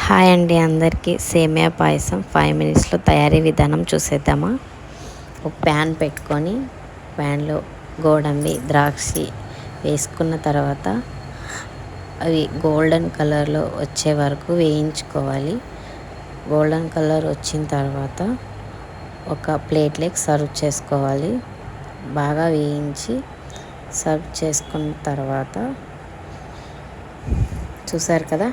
Hi అండి అందరికీ. సేమియా పాయసం 5 మినిట్స్లో తయారీ విధానం చూసేద్దామా. ఒక ప్యాన్ పెట్టుకొని ప్యాన్లో గోడంబి ద్రాక్షి వేసుకున్న తర్వాత అవి గోల్డెన్ కలర్లో వచ్చే వరకు వేయించుకోవాలి. గోల్డెన్ కలర్ వచ్చిన తర్వాత ఒక ప్లేట్లోకి సర్వ్ చేసుకోవాలి. బాగా వేయించి సర్వ్ చేసుకున్న తర్వాత చూసారు కదా,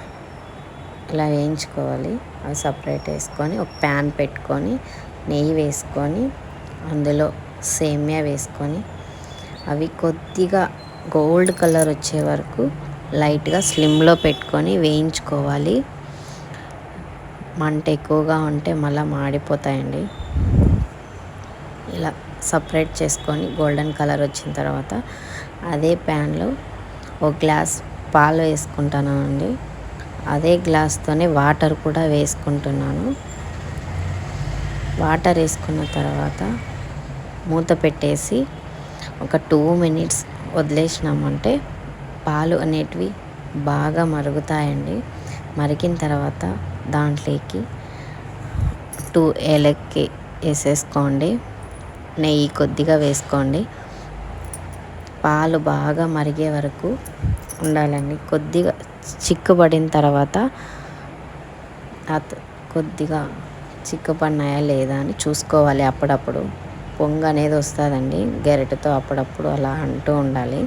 ఇలా వేయించుకోవాలి. అవి సపరేట్ వేసుకొని ఒక ప్యాన్ పెట్టుకొని నెయ్యి వేసుకొని అందులో సేమియా వేసుకొని అవి కొద్దిగా గోల్డ్ కలర్ వచ్చే వరకు లైట్గా స్లిమ్లో పెట్టుకొని వేయించుకోవాలి. మంట ఎక్కువగా ఉంటే మళ్ళీ మాడిపోతాయండి. ఇలా సపరేట్ చేసుకొని గోల్డెన్ కలర్ వచ్చిన తర్వాత అదే ప్యాన్లో ఒక గ్లాస్ పాలు వేసుకుంటానండి. అదే గ్లాస్తోనే వాటర్ కూడా వేసుకుంటున్నాను. వాటర్ వేసుకున్న తర్వాత మూత పెట్టేసి ఒక 2 మినిట్స్ వదిలేసినామంటే పాలు అనేటివి బాగా మరుగుతాయండి. మరిగిన తర్వాత దాంట్లోకి 2 ఏలక్కి వేసేసుకోండి. నెయ్యి కొద్దిగా వేసుకోండి. పాలు బాగా మరిగే వరకు ఉండాలండి. కొద్దిగా చిక్కబడిన తర్వాత కొద్దిగా చిక్కబడినాయా లేదా అని చూసుకోవాలి. అప్పుడప్పుడు పొంగు అనేది వస్తుందండి. గెరటితో అప్పుడప్పుడు అలా అంటూ ఉండాలి,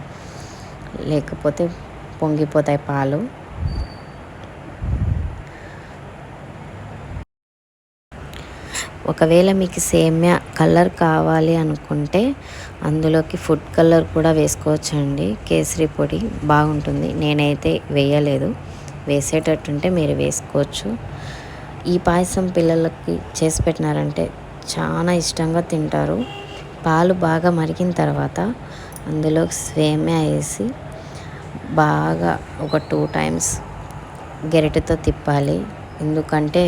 లేకపోతే పొంగిపోతాయి పాలు. ఒకవేళ మీకు సేమియా కలర్ కావాలి అనుకుంటే అందులోకి ఫుడ్ కలర్ కూడా వేసుకోవచ్చండి. కేసరి పొడి బాగుంటుంది. నేనైతే వేయలేదు. వేసేటట్టుంటే మీరు వేసుకోవచ్చు. ఈ పాయసం పిల్లలకి చేసి పెట్టినారంటే చాలా ఇష్టంగా తింటారు. పాలు బాగా మరిగిన తర్వాత అందులో సేమియా వేసి బాగా ఒక 2 టైమ్స్ గెరటితో తిప్పాలి. ఎందుకంటే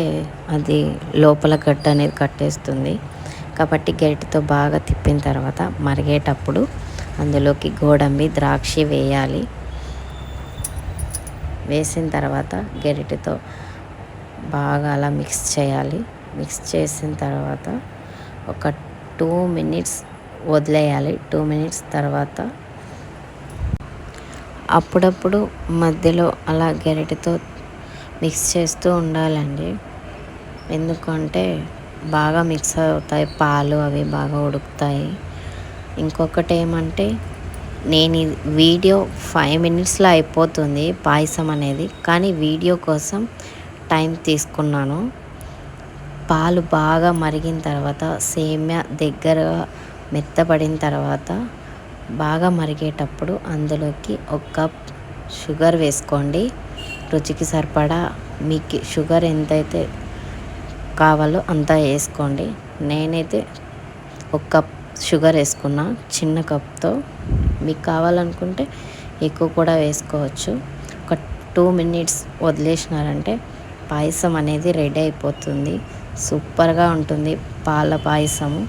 అది లోపల గడ్డ అనేది కట్టేస్తుంది. కాబట్టి గెరటితో బాగా తిప్పిన తర్వాత మరిగేటప్పుడు అందులోకి గోడంబి ద్రాక్షి వేయాలి. వేసిన తర్వాత గెరటితో బాగా అలా మిక్స్ చేయాలి. మిక్స్ చేసిన తర్వాత ఒక 2 మినిట్స్ వదిలేయాలి. 2 మినిట్స్ తర్వాత అప్పుడప్పుడు మధ్యలో అలా గెరటితో మిక్స్ చేస్తూ ఉండాలండి. ఎందుకంటే బాగా మిక్స్ అవుతాయి పాలు, అవి బాగా ఉడుకుతాయి. ఇంకొకటి ఏమంటే నేను ఈ వీడియో 5 మినిట్స్లో అయిపోతుంది పాయసం అనేది, కానీ వీడియో కోసం టైం తీసుకున్నాను. పాలు బాగా మరిగిన తర్వాత సేమియా దగ్గరగా మెత్తబడిన తర్వాత బాగా మరిగేటప్పుడు అందులోకి 1 కప్ షుగర్ వేసుకోండి. రుచికి సరిపడా మీకు షుగర్ ఎంతైతే కావాలో అంతా వేసుకోండి. నేనైతే 1 కప్ షుగర్ వేసుకున్నా చిన్న కప్తో. మీకు కావాలనుకుంటే ఎక్కువ కూడా వేసుకోవచ్చు. ఒక 2 మినిట్స్ వదిలేసినారంటే పాయసం అనేది రెడీ అయిపోతుంది. సూపర్గా ఉంటుంది పాల పాయసము.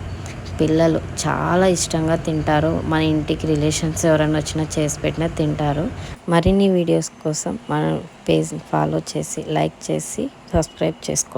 పిల్లలు చాలా ఇష్టంగా తింటారు. మన ఇంటికి రిలేషన్స్ ఎవరైనా వచ్చినా చేసి పెట్టినా తింటారు. మరిన్ని వీడియోస్ కోసం మన పేజ్ని ఫాలో చేసి లైక్ చేసి సబ్స్క్రైబ్ చేసుకోండి.